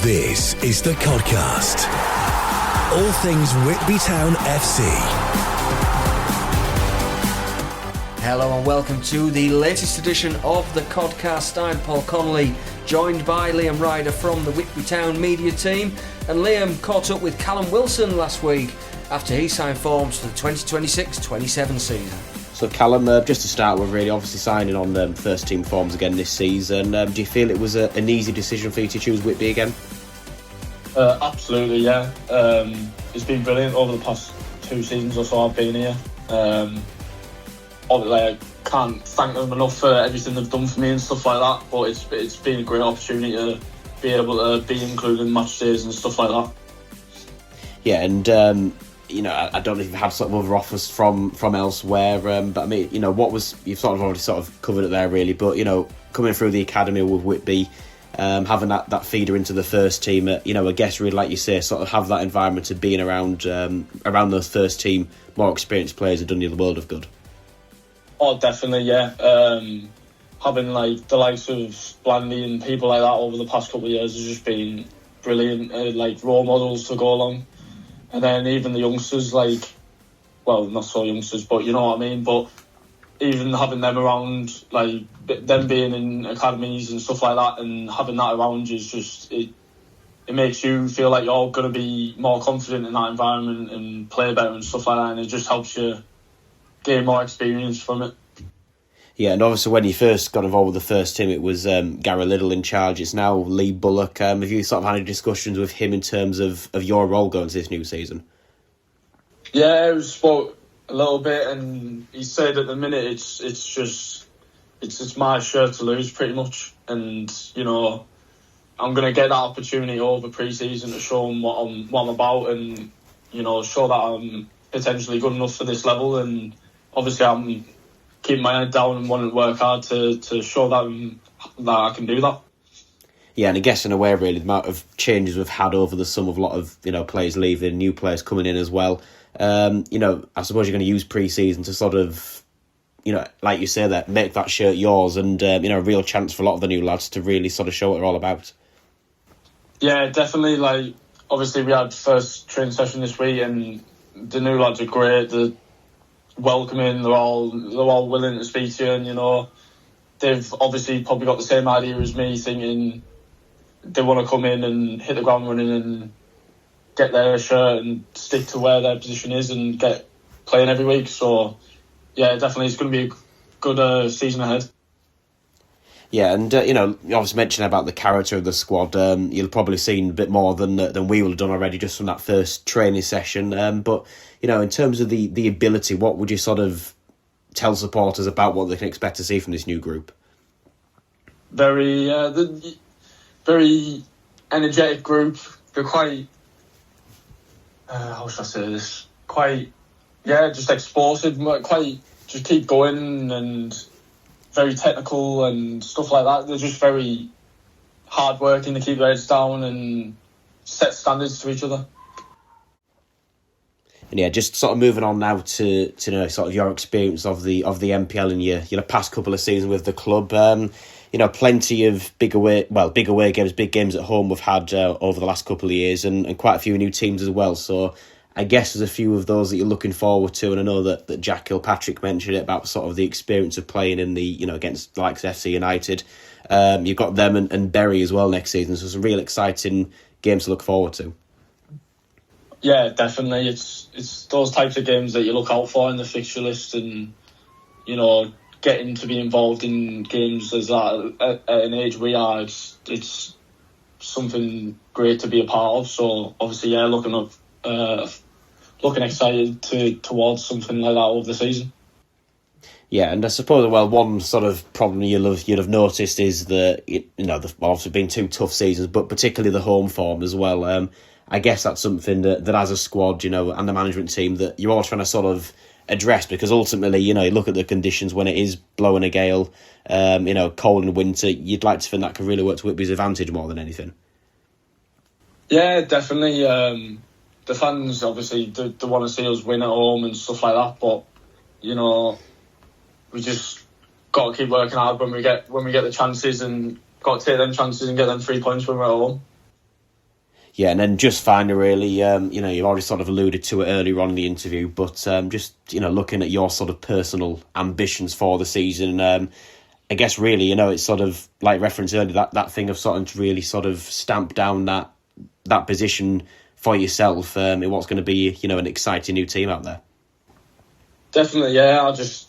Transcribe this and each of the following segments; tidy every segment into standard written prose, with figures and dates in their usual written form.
This is the Codcast. All things Whitby Town FC. Hello and welcome to the latest edition of the Codcast. I'm Paul Connolly, joined by Liam Ryder from the Whitby Town media team. And Liam caught up with Callum Wilson last week after he signed forms for the 2026-27 season. So Callum, just to start with, really obviously signing on first team forms again this season, do you feel it was an easy decision for you to choose Whitby again? Absolutely, yeah. It's been brilliant over the past 2 seasons or so I've been here. Obviously, I can't thank them enough for everything they've done for me and stuff like that, but it's been a great opportunity to be able to be included in match days and stuff like that. Yeah, and I don't know if you've had sort of other offers from elsewhere, but I mean, you've sort of already sort of covered it there really, but coming through the academy with Whitby, having that feeder into the first team, I guess really like you say, sort of have that environment of being around those first team more experienced players have done you the world of good. Oh, definitely, yeah. Having like the likes of Blandy and people like that over the past couple of years has just been brilliant, like role models to go along. And then even the youngsters, not so youngsters, but you know what I mean. But even having them around, like them being in academies and stuff like that, and having that around you is just it makes you feel like you're going to be more confident in that environment and play better and stuff like that. And it just helps you gain more experience from it. Yeah, and obviously when you first got involved with the first team, it was Gary Liddell in charge. It's now Lee Bullock. Have you sort of had any discussions with him in terms of your role going to this new season? Yeah, we spoke a little bit, and he said at the minute it's my shirt to lose pretty much, and I'm going to get that opportunity over pre-season to show him what I'm about, and show that I'm potentially good enough for this level, and obviously I'm keeping my head down and wanting to work hard to show that I can do that. Yeah, and I guess in a way, really, the amount of changes we've had over the summer of a lot of players leaving, new players coming in as well. I suppose you're going to use pre-season to sort of, like you say, that make that shirt yours, and a real chance for a lot of the new lads to really sort of show what they're all about. Yeah, definitely. Like obviously, we had first training session this week, and the new lads are great. They're welcoming. They're all willing to speak to you, and they've obviously probably got the same idea as me, thinking they want to come in and hit the ground running and get their shirt and stick to where their position is and get playing every week. So yeah, definitely it's going to be a good season ahead. Yeah, and you obviously mentioned about the character of the squad. You'll probably seen a bit more than we will have done already just from that first training session. But in terms of the ability, what would you sort of tell supporters about what they can expect to see from this new group? Very energetic group. They're quite. How should I say this? Quite, just explosive. Quite, just keep going and very technical and stuff like that. They're just very hard working to keep their heads down and set standards to each other. And yeah, just sort of moving on now to sort of your experience of the MPL in your past couple of seasons with the club. Plenty of big away games, big games at home we've had over the last couple of years, and quite a few new teams as well. So I guess there's a few of those that you're looking forward to, and I know that Jack Kilpatrick mentioned it about sort of the experience of playing in the against the likes of FC United. You've got them and Bury as well next season, so it's a real exciting games to look forward to. Yeah, definitely. It's those types of games that you look out for in the fixture list, and getting to be involved in games as that at an age we are, it's something great to be a part of. So obviously, yeah, looking excited towards something like that over the season. Yeah, and I suppose one sort of problem you'd have noticed is that obviously been 2 tough seasons, but particularly the home form as well. I guess that's something that as a squad, and the management team, that you're all trying to sort of address, because ultimately, you look at the conditions when it is blowing a gale, cold in winter, you'd like to think that could really work to Whitby's advantage more than anything. Yeah, definitely. The fans obviously they want to see us win at home and stuff like that, but we just got to keep working hard when we get the chances, and got to take them chances and get them 3 points when we're at home. Yeah, and then just finally, really, you've already sort of alluded to it earlier on in the interview, but just, looking at your sort of personal ambitions for the season, I guess really, it's sort of like referenced earlier, that thing of starting to really sort of stamp down that position for yourself in what's going to be, an exciting new team out there. Definitely, yeah. I'll just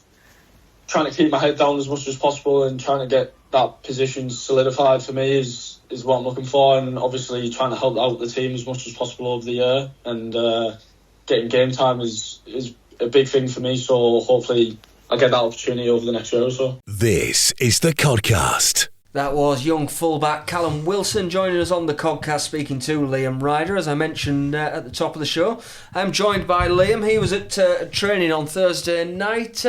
trying to keep my head down as much as possible and trying to get that position solidified for me is what I'm looking for, and obviously trying to help out the team as much as possible over the year, and getting game time is a big thing for me, so hopefully I get that opportunity over the next year or so. This is the Codcast. That was young fullback Callum Wilson joining us on the Codcast, speaking to Liam Ryder, as I mentioned at the top of the show. I'm joined by Liam. He was at training on Thursday night.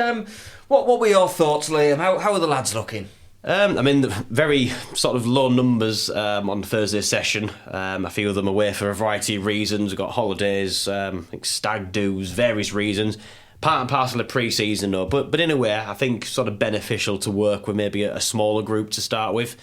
What were your thoughts, Liam? How are the lads looking? Very sort of low numbers on Thursday's session. A few of them away for a variety of reasons. We've got holidays, stag do's, various reasons. Part and parcel of pre-season, though. But in a way, I think sort of beneficial to work with maybe a smaller group to start with.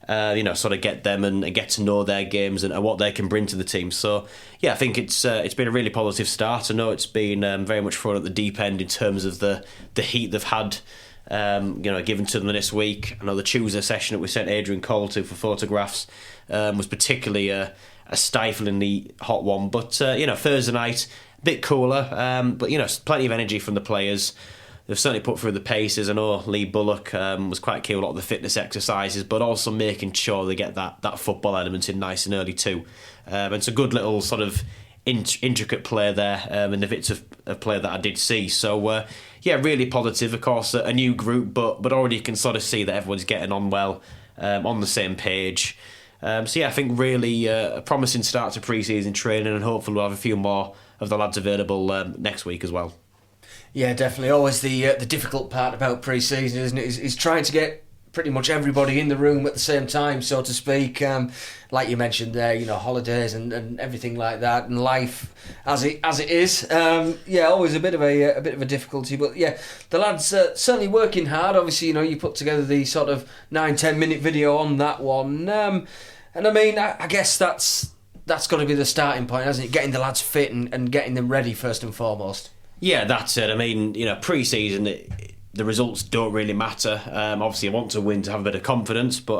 Sort of get them and get to know their games and what they can bring to the team. So, yeah, I think it's been a really positive start. I know it's been very much thrown at the deep end in terms of the heat they've had. Given to them this week. I know the Tuesday session that we sent Adrian Cole to for photographs was particularly a stiflingly hot one. But Thursday night, a bit cooler. But plenty of energy from the players. They've certainly put through the paces. I know Lee Bullock was quite key with a lot of the fitness exercises, but also making sure they get that football element in nice and early too. It's a good little sort of intricate play there, and the bits of play that I did see. So really positive. Of course, a new group, but already you can sort of see that everyone's getting on well, on the same page. I think really a promising start to pre-season training, and hopefully we'll have a few more of the lads available next week as well. Yeah, definitely. Always the difficult part about pre-season, isn't it? Is trying to get pretty much everybody in the room at the same time, so to speak. Like you mentioned there, holidays and everything like that, and life as it is. Always a bit of a difficulty. But yeah, the lads certainly working hard. Obviously, you put together the sort of 9-10 minute video on that one, and I mean, I guess that's got to be the starting point, hasn't it? Getting the lads fit and getting them ready first and foremost. Yeah, that's it. I mean, pre-season, the results don't really matter. Obviously, I want to win to have a bit of confidence, but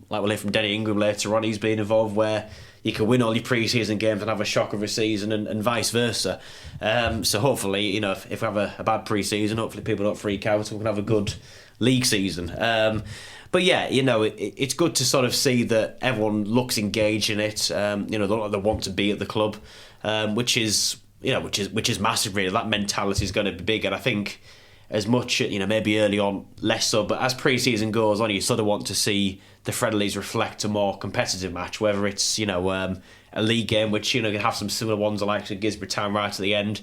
like we'll hear from Denny Ingram later on, he's been involved where you can win all your pre-season games and have a shock of a season, and vice versa. So hopefully, if we have a bad pre-season, hopefully people don't freak out and we can have a good league season. But yeah, it's good to sort of see that everyone looks engaged in it. They want to be at the club, which is massive. Really, that mentality is going to be big, and I think, as much, maybe early on less so, but as pre-season goes on, you sort of want to see the friendlies reflect a more competitive match, whether it's a league game, which can have some similar ones like Gisborne Town right at the end,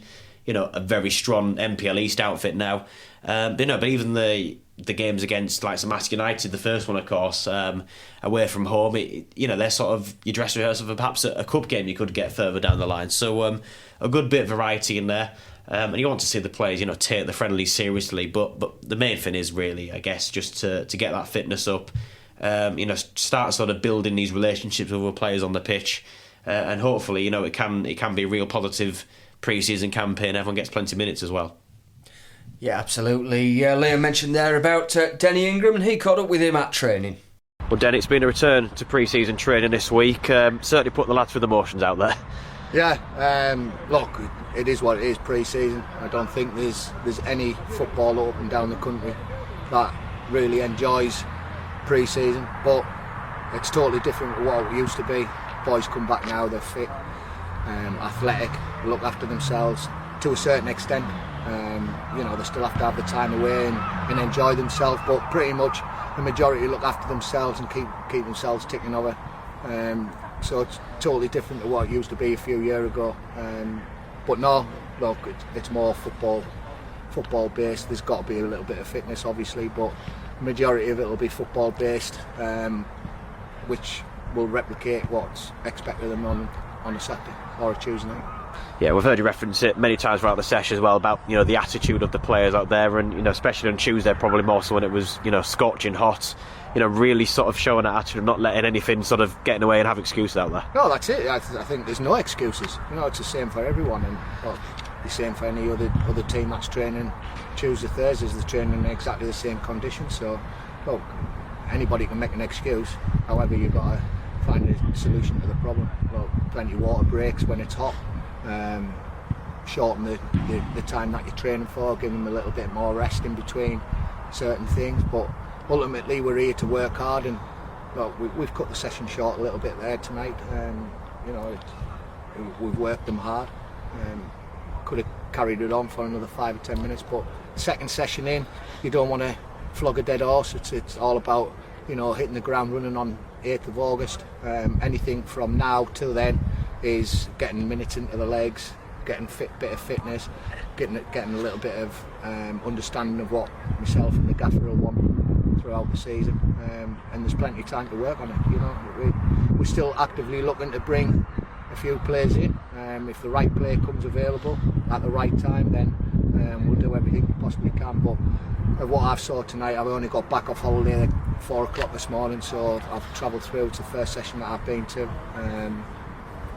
a very strong MPL East outfit now, but even the games against like Mass United, the first one of course, away from home, they're sort of your dress rehearsal for perhaps a cup game you could get further down the line. So a good bit of variety in there. And you want to see the players, take the friendlies seriously. But the main thing is really, I guess, just to get that fitness up. Start sort of building these relationships with other players on the pitch, and hopefully, it can be a real positive pre-season campaign. Everyone gets plenty of minutes as well. Yeah, absolutely. Liam mentioned there about Denny Ingram, and he caught up with him at training. Well, Denny, it's been a return to pre-season training this week. Certainly put the lads through the motions out there. Yeah, look, it is what it is, pre-season. I don't think there's any football up and down the country that really enjoys pre-season, but it's totally different to what it used to be. Boys come back now, they're fit, athletic, look after themselves to a certain extent. They still have to have the time away and enjoy themselves, but pretty much the majority look after themselves and keep themselves ticking over. So it's totally different to what it used to be a few years ago. But no, look, it's more football based. There's got to be a little bit of fitness, obviously, but the majority of it will be football based, which will replicate what's expected of them on a Saturday or a Tuesday night. Yeah, we've heard you reference it many times throughout the session as well about, you know, the attitude of the players out there, and, you know, especially on Tuesday, probably more so when it was, you know, scorching hot. You know, really sort of showing that attitude, not letting anything sort of get in the way and have excuses out there. No, that's it. I think there's no excuses. You know, it's the same for everyone, and the same for any other team that's training Tuesday, Thursdays. They're training in exactly the same conditions. So, look, anybody can make an excuse. However, you've got to find a solution to the problem. Well, plenty of water breaks when it's hot. Shorten the time that you're training for, give them a little bit more rest in between certain things, but ultimately we're here to work hard, and well, we've cut the session short a little bit there tonight. You know, we've worked them hard. Could have carried it on for another 5 or 10 minutes, but second session in, you don't want to flog a dead horse. It's all about, you know, hitting the ground running on 8th of August. Anything from now till then is getting minutes into the legs, getting bit of fitness, getting a little bit of understanding of what myself and the gaffer will want throughout the season, and there's plenty of time to work on it. You know, we're still actively looking to bring a few players in. If the right player comes available at the right time, then we'll do everything we possibly can. But of what I've saw tonight, I've only got back off holiday at 4 o'clock this morning, so I've travelled through to the first session that I've been to.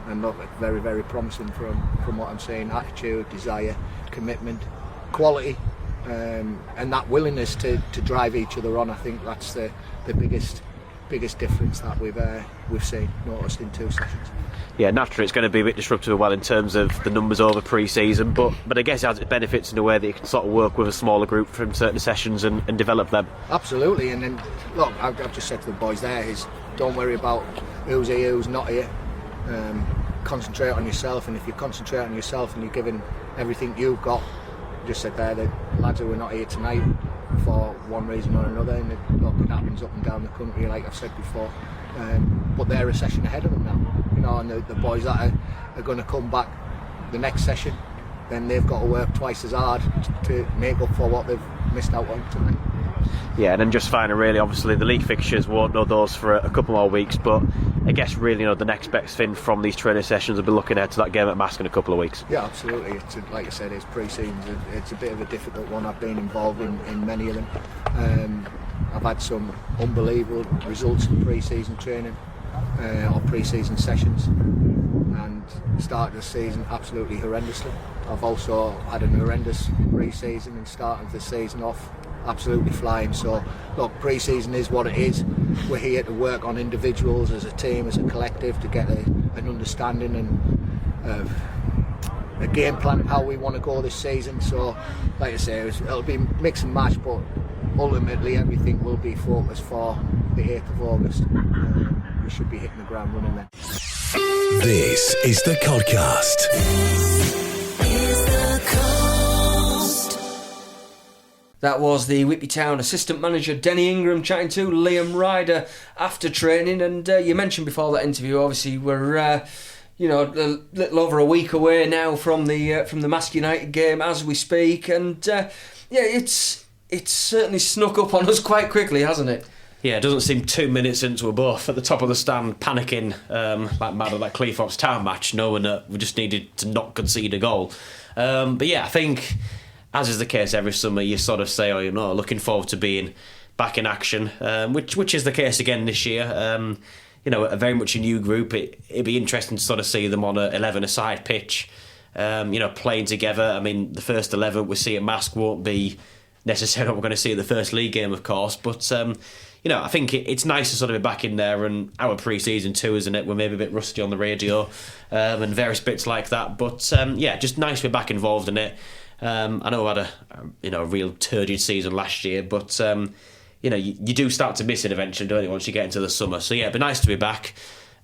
And look, very, very promising from what I'm seeing. Attitude, desire, commitment, quality, and that willingness to drive each other on. I think that's the biggest difference that we've noticed in 2 sessions. Yeah, naturally it's going to be a bit disruptive as well in terms of the numbers over pre-season, but I guess it has its benefits in a way that you can sort of work with a smaller group from certain sessions and develop them. Absolutely, and then look, I've just said to the boys there is don't worry about who's here, who's not here. Concentrate on yourself, and if you concentrate on yourself and you're giving everything you've got, just said there, the lads who are not here tonight for one reason or another, and it happens up and down the country, like I've said before, but they're a session ahead of them now, you know, and the boys that are going to come back the next session, then they've got to work twice as hard to make up for what they've missed out on tonight. Yeah, and then just finally, really, obviously the league fixtures won't know those for a couple more weeks, but I guess really, you know, the next best thing from these training sessions will be looking ahead to that game at Mask in a couple of weeks. Yeah, absolutely. Like I said, it's pre-season. It's a bit of a difficult one. I've been involved in many of them. I've had some unbelievable results in pre-season training or pre-season sessions, and started the season absolutely horrendously. I've also had an horrendous pre-season and started the season off absolutely flying. So look, pre-season is what it is. We're here to work on individuals as a team, as a collective, to get an understanding and a game plan of how we want to go this season. So like I say, it'll be mix and match, but ultimately everything will be focused for the 8th of August. We should be hitting the ground running then. This is the Codcast. That was the Whitby Town assistant manager Denny Ingram chatting to Liam Ryder after training. And you mentioned before that interview, obviously we're a little over a week away now from the Mask United game as we speak, and it's certainly snuck up on us quite quickly, hasn't it? Yeah, it doesn't seem 2 minutes into we're both at the top of the stand panicking like mad at that Cleethorpes Town match, knowing that we just needed to not concede a goal. But yeah, I think, as is the case every summer, you sort of say, looking forward to being back in action, which is the case again this year. A very much a new group. It'd be interesting to sort of see them on a 11-a-side pitch, playing together. I mean, the first 11 we see at Mask won't be necessarily what we're going to see at the first league game, of course, but I think it's nice to sort of be back in there, and our pre-season too, isn't it? We're maybe a bit rusty on the radio and various bits like that, but just nice to be back involved in it. I know we had a real turgid season last year, but you do start to miss it eventually, don't you, once you get into the summer. So yeah, it'd be nice to be back,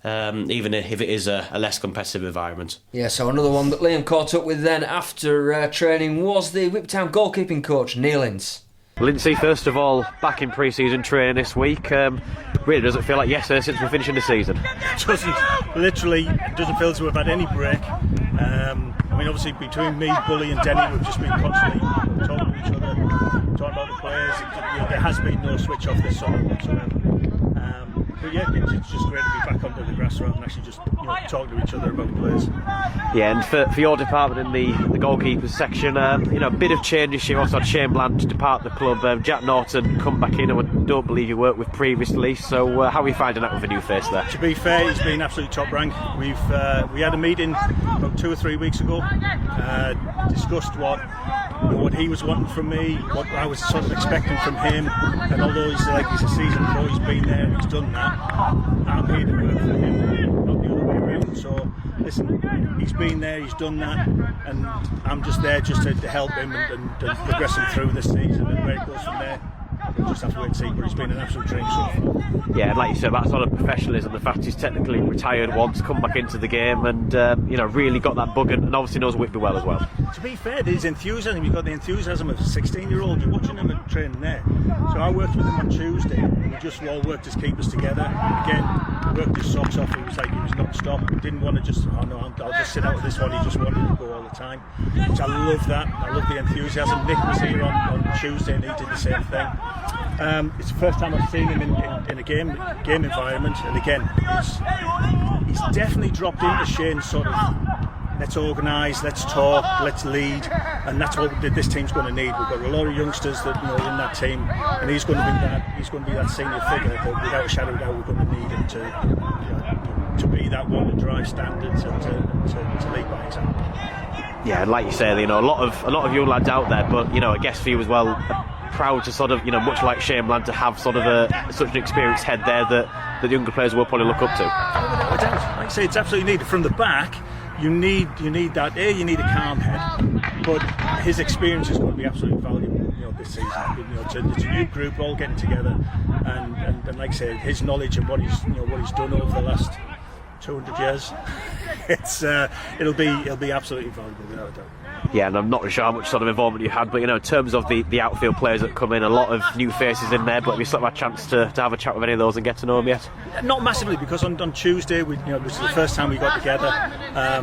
even if it is a less competitive environment. Yeah, so another one that Liam caught up with then after training was the Whitby Town goalkeeping coach, Neil Ince. Lindsay, first of all, back in pre-season training this week. Really doesn't feel like yesterday since we're finishing the season. Literally doesn't feel as though we've had any break. Obviously between me, Bully and Denny, we've just been constantly talking to each other, talking about the players. There has been no switch off this summer whatsoever. But yeah, it's just great to be back under the grass rather than actually just talking to each other about players. Yeah, and for your department in the goalkeepers section, a bit of change this year. Also had Shane Bland depart the club. Jack Norton come back in, who I don't believe you worked with previously. So how are we finding out with a new face there? To be fair, he's been absolutely top rank. We had a meeting about 2 or 3 weeks ago, discussed what he was wanting from me, what I was sort of expecting from him, and although he's a season pro, he's been there and he's done that, I'm here to work for him, not the other way around. So listen, he's been there, he's done that, and I'm just there just to help him and progress him through this season, and where it goes from there, we'll just have to wait and see. But he's been an absolute dream so far. Yeah, and like you said, that sort of professionalism, the fact he's technically retired once, come back into the game, and really got that bug, and obviously knows Whitby well as well. To be fair, his enthusiasm, you've got the enthusiasm of a 16-year-old. You're watching him at training there. So I worked with him on Tuesday. We just all worked as keepers together. Again, worked his socks off. He was non-stop. Didn't want to just, I'll just sit out of this one. He just wanted to go all the time, which I love that. I love the enthusiasm. Nick was here on Tuesday and he did the same thing. It's the first time I've seen him in a game environment, and again, he's definitely dropped into Shane's sort of let's organise, let's talk, let's lead, and that's what this team's going to need. We've got a lot of youngsters that in that team, and he's going to be that senior figure that without a shadow of doubt we're going to need him to be that one to drive standards and to lead by example. Yeah, and like you say, a lot of young lads out there, but I guess for you as well, proud to sort of much like Shane Bland to have sort of such an experienced head there that the younger players will probably look up to. Like I say, it's absolutely needed. From the back, you need that. You need a calm head, but his experience is going to be absolutely valuable. This season, it's a new group all getting together, and like I say, his knowledge and what he's done over the last 200 years, it'll be absolutely valuable without a doubt. Yeah, and I'm not sure how much sort of involvement you had, but in terms of the outfield players that come in, a lot of new faces in there. But have you sort of had a chance to have a chat with any of those and get to know them yet? Not massively, because on Tuesday, which is the first time we got together. I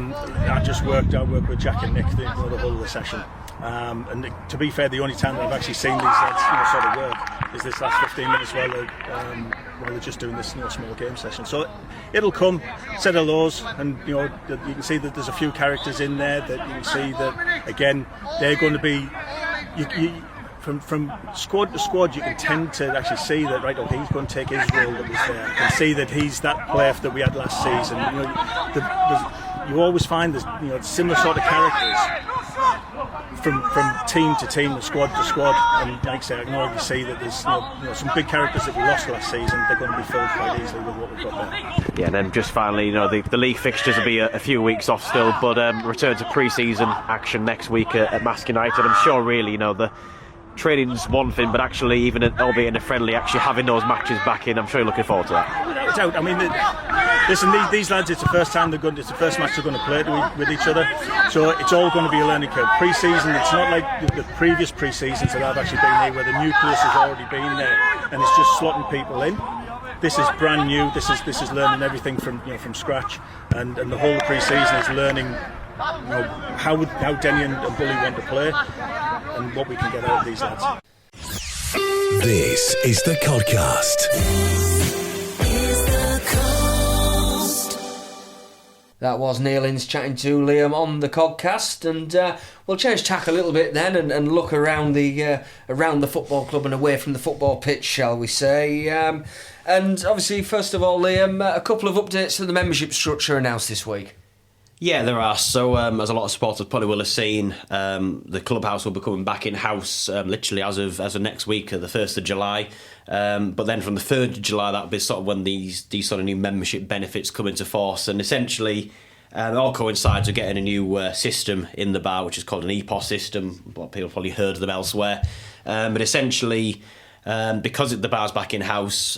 worked with Jack and Nick the whole of the session. And to be fair, the only time that I've actually seen these lads sort of work is this last 15 minutes while they're just doing this small game session. So it'll come, set hellos, and you can see that there's a few characters in there that you can see that again they're going to be. From squad to squad, you can tend to actually see that he's going to take his role that was there. You can see that he's that player that we had last season. You always find there's similar sort of characters from team to team, and squad to squad. And like I say, I can already see that there's some big characters that we lost last season. They're going to be filled quite easily with what we've got there. Yeah, and then just finally, the league fixtures will be a few weeks off still, but return to pre-season action next week at Mask United. I'm sure really, the training's one thing, but actually, even albeit in a friendly, actually having those matches back in, I'm sure you're looking forward to that. Without a doubt. I mean, listen, these lads, it's the first match they're going to play with each other, so it's all going to be a learning curve. Pre-season, it's not like the previous pre-seasons that I've actually been here, where the nucleus has already been there, and it's just slotting people in. This is brand new. This is learning everything from scratch, and the whole of pre-season is learning how Denny and Bully want to play, and what we can get out of these lads. This is the Codcast. That was Neil Ince chatting to Liam on the Codcast, and we'll change tack a little bit then and look around the football club and away from the football pitch, shall we say. And obviously, first of all, Liam, a couple of updates to the membership structure announced this week. Yeah, there are. So, as a lot of supporters probably will have seen, the clubhouse will be coming back in-house literally as of next week, the 1st of July. But then from the 3rd of July, that'll be sort of when these sort of new membership benefits come into force. And essentially, it all coincides with getting a new system in the bar, which is called an EPOS system. Well, people have probably heard of them elsewhere. But essentially, because the bar's back in-house,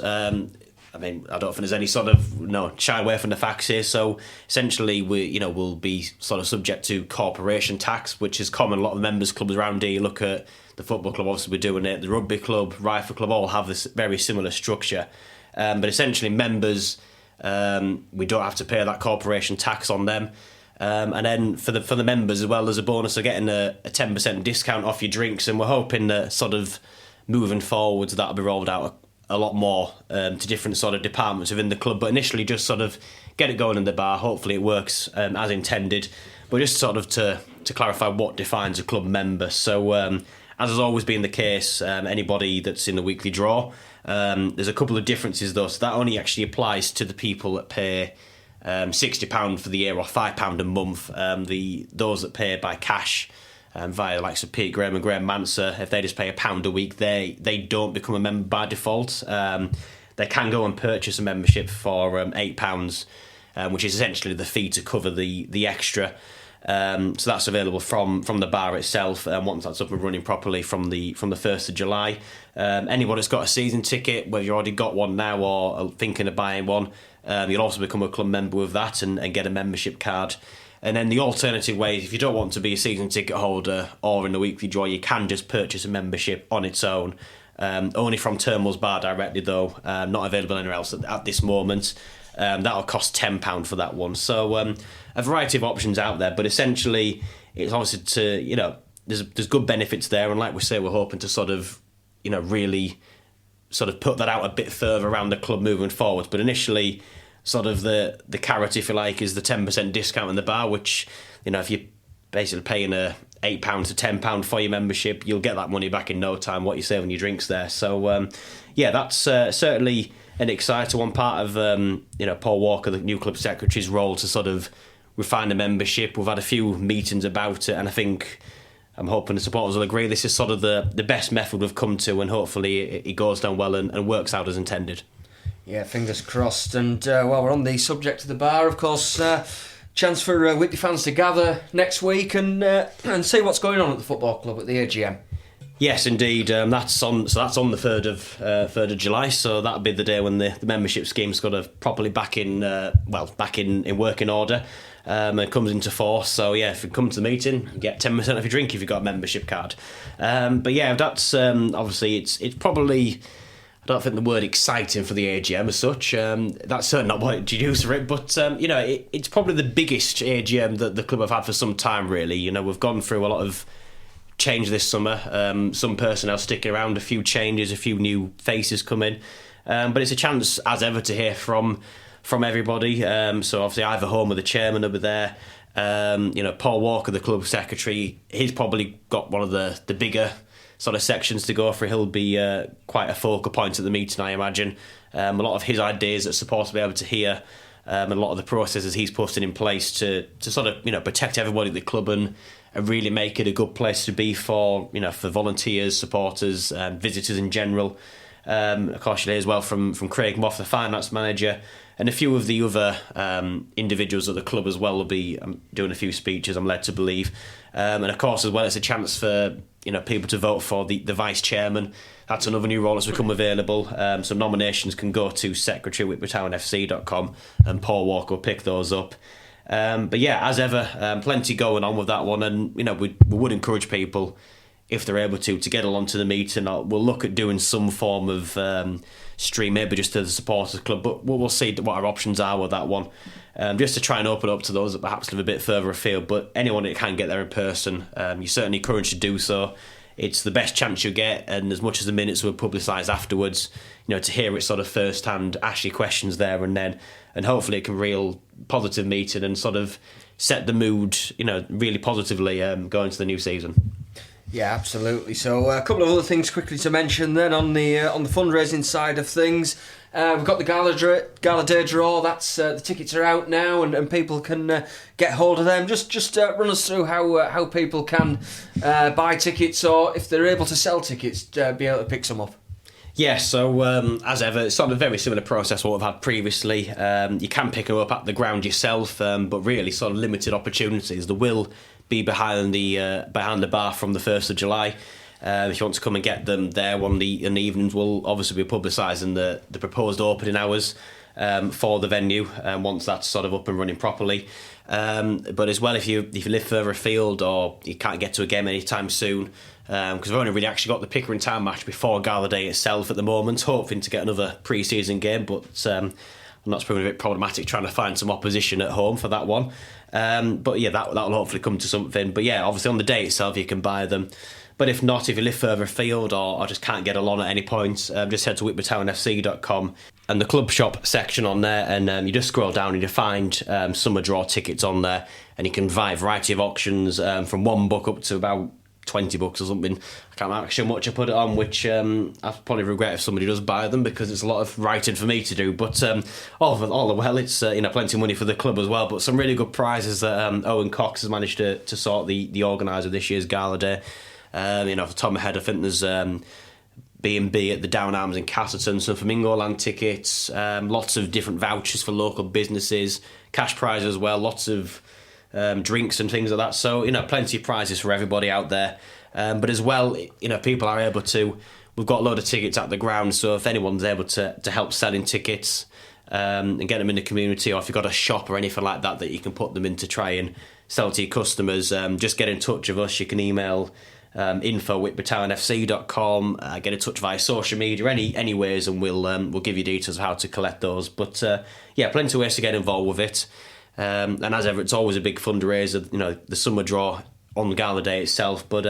I don't think there's any sort of shy away from the facts here. So essentially, we'll be sort of subject to corporation tax, which is common. A lot of members clubs around here. You look at the football club, obviously we're doing it. The rugby club, rifle club, all have this very similar structure. But essentially, members, we don't have to pay that corporation tax on them. And then for the members as well, there's a bonus of getting a 10% discount off your drinks. And we're hoping that sort of moving forwards, that'll be rolled out a lot more to different sort of departments within the club, but initially just sort of get it going in the bar. Hopefully it works as intended, but just sort of to clarify what defines a club member. So as has always been the case, anybody that's in the weekly draw, there's a couple of differences though. So that only actually applies to the people that pay £60 for the year or £5 a month. Those that pay by cash via the likes of Pete Graham and Graham Manser, if they just pay £1 a week, they don't become a member by default. They can go and purchase a membership for £8, which is essentially the fee to cover the extra. So that's available from the bar itself, once that's up and running properly from the 1st of July. Anyone that's got a season ticket, whether you already got one now or are thinking of buying one, you'll also become a club member with that and get a membership card. And then the alternative way is if you don't want to be a season ticket holder or in the weekly draw, you can just purchase a membership on its own. Only from Turnbull's Bar directly though, not available anywhere else at this moment. That'll cost £10 for that one. So a variety of options out there, but essentially it's obviously there's good benefits there, and like we say, we're hoping to sort of really sort of put that out a bit further around the club moving forward. But initially, sort of the carrot, if you like, is the 10% discount in the bar, which if you're basically paying a £8 to £10 for your membership, you'll get that money back in no time. What you save on your drinks there. So that's certainly an exciting one, part of Paul Walker, the new club secretary's role, to sort of refine the membership. We've had a few meetings about it, and I think I'm hoping the supporters will agree this is sort of the best method we've come to, and hopefully it goes down well and works out as intended. Yeah, fingers crossed. And while we're on the subject of the bar, of course, chance for Whitby fans to gather next week and see what's going on at the football club at the AGM. Yes, indeed. That's on the 3rd of July. So that'll be the day when the membership scheme's got to properly back in working order. It comes into force. So yeah, if you come to the meeting, you get 10% off your drink if you've got a membership card. But yeah, that's obviously it's probably, I don't think the word exciting for the AGM as such. That's certainly not what you use for it, but it's probably the biggest AGM that the club have had for some time. Really, we've gone through a lot of change this summer. Some personnel sticking around, a few changes, a few new faces come in, but it's a chance as ever to hear from everybody. So obviously Ivor Homer, the chairman, will be there. Paul Walker, the club secretary, he's probably got one of the bigger sort of sections to go for. He'll be quite a focal point at the meeting, I imagine. A lot of his ideas that supporters will be able to hear, and a lot of the processes he's putting in place to sort of protect everybody at the club and really make it a good place to be for volunteers, supporters, visitors in general. Of course, you'll hear as well from Craig Moff, the finance manager, and a few of the other individuals at the club as well will be doing a few speeches, I'm led to believe. And of course, as well, it's a chance for people to vote for the vice chairman. That's another new role that's become available. So nominations can go to secretary@whitbytownfc.com, and Paul Walker will pick those up. But yeah, as ever, plenty going on with that one, and we would encourage people, if they're able to get along to the meeting. We'll look at doing some form of stream, maybe just to the supporters club, but we'll see what our options are with that one, just to try and open up to those that perhaps live a bit further afield. But anyone that can get there in person, you're certainly encouraged to do so. It's the best chance you get, and as much as the minutes were publicised afterwards, to hear it sort of first hand, ask your questions there and then, and hopefully it can real positive meeting and sort of set the mood, really positively going into the new season. Yeah, absolutely. So a couple of other things quickly to mention then on the fundraising side of things. We've got the Gala Day draw. That's the tickets are out now, and people can get hold of them. Just run us through how people can buy tickets, or if they're able to sell tickets, be able to pick some up. Yeah, so as ever, it's sort of a very similar process to what we've had previously. You can pick them up at the ground yourself, but really sort of limited opportunities. There will be behind the bar from the 1st of July. If you want to come and get them there in the evenings, we'll obviously be publicising the proposed opening hours for the venue once that's sort of up and running properly. But as well, if you live further afield or you can't get to a game anytime soon, because we've only really actually got the Pickering Town match before Gala Day itself at the moment, hoping to get another pre-season game, but and that's proving a bit problematic trying to find some opposition at home for that one. But yeah, that'll hopefully come to something. But yeah, obviously on the day itself you can buy them. But if not, if you live further afield or just can't get along at any point, just head to whitbytownfc.com and the club shop section on there, and you just scroll down and you find summer draw tickets on there, and you can buy a variety of auctions from £1 up to about £20 or something. I can't remember how much I put it on, which I probably regret if somebody does buy them, because it's a lot of writing for me to do. But all the well, it's plenty of money for the club as well. But some really good prizes that Owen Cox has managed to sort the organiser of this year's gala day. Off the top of my head, I think there's B&B at the Down Arms in Castleton, some Flamingo Land tickets, lots of different vouchers for local businesses, cash prizes as well, lots of drinks and things like that. So, plenty of prizes for everybody out there. But as well, people are able to... We've got a load of tickets at the ground, so if anyone's able to help selling tickets and get them in the community, or if you've got a shop or anything like that you can put them in to try and sell to your customers, just get in touch with us. You can email info@whitbytownfc.com, get in touch via social media, any ways, and we'll give you details of how to collect those. But plenty of ways to get involved with it. And as ever, it's always a big fundraiser, the summer draw on the gala day itself. But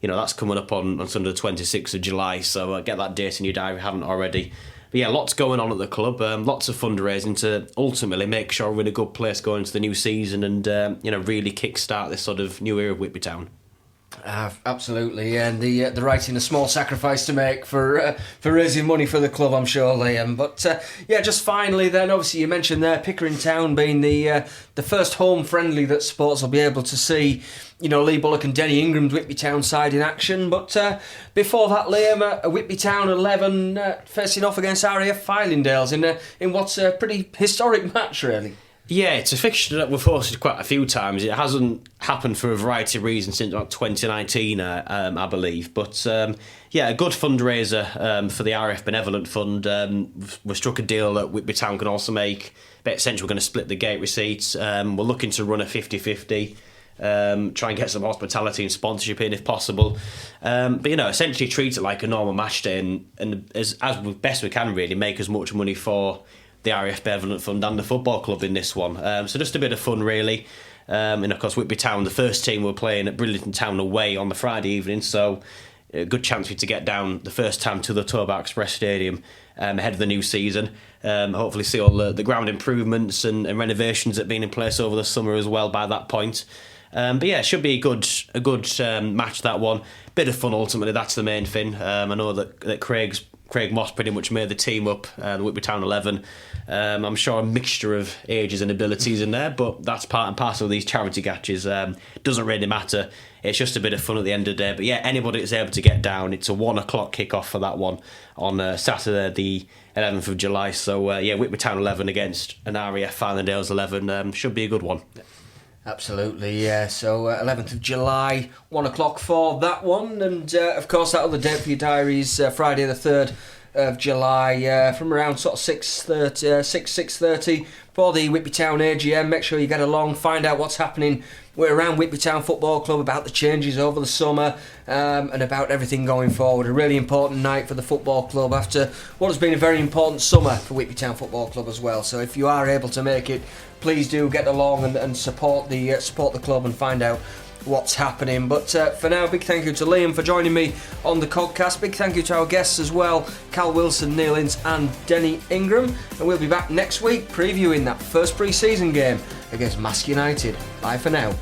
that's coming up on Sunday the 26th of July, so get that date in your diary if you haven't already. But yeah, lots going on at the club, lots of fundraising to ultimately make sure we're in a good place going into the new season and really kick-start this sort of new era of Whitby Town. Absolutely, and the writing a small sacrifice to make for raising money for the club, I'm sure, Liam. But just finally, then obviously you mentioned there Pickering Town being the first home friendly that supporters will be able to see. Lee Bullock and Denny Ingram's Whitby Town side in action. But before that, Liam, a Whitby Town 11 facing off against RAF Fylingdales in what's a pretty historic match, really. Yeah, it's a fixture that we've hosted quite a few times. It hasn't happened for a variety of reasons since about 2019, I believe. But a good fundraiser for the RF Benevolent Fund. We've struck a deal that Whitby Town can also make. But essentially, we're going to split the gate receipts. We're looking to run a 50-50. Try and get some hospitality and sponsorship in if possible. But essentially treat it like a normal match day and as best we can really make as much money for the RAF Benevolent Fund and the football club in this one. So just a bit of fun really. And of course Whitby Town, the first team, were playing at Bridlington Town away on the Friday evening, so a good chance for you to get down the first time to the Tobar Express Stadium ahead of the new season. Hopefully see all the ground improvements and renovations that have been in place over the summer as well by that point. It should be a good match, that one. Bit of fun ultimately, that's the main thing. I know that Craig Moss pretty much made the team up, the Whitby Town 11. I'm sure a mixture of ages and abilities in there, but that's part and parcel of these charity matches. Doesn't really matter. It's just a bit of fun at the end of the day. But yeah, anybody that's able to get down, it's a 1 o'clock kick-off for that one on Saturday the 11th of July. So Whitby Town 11 against an RAF Fylingdales 11 should be a good one. Absolutely, yeah. So 11th of July, 1 o'clock for that one. And of course, that other date for your diaries, Friday the 3rd of July, from around sort of 6:30 for the Whitby Town AGM. Make sure you get along, find out what's happening around Whitby Town Football Club, about the changes over the summer, and about everything going forward. A really important night for the football club after what has been a very important summer for Whitby Town Football Club as well. So if you are able to make it, please do get along and support the club and find out what's happening. But for now, big thank you to Liam for joining me on the Codcast. Big thank you to our guests as well, Cal Wilson, Neil Ince and Denny Ingram. And we'll be back next week previewing that first pre-season game against Mask United. Bye for now.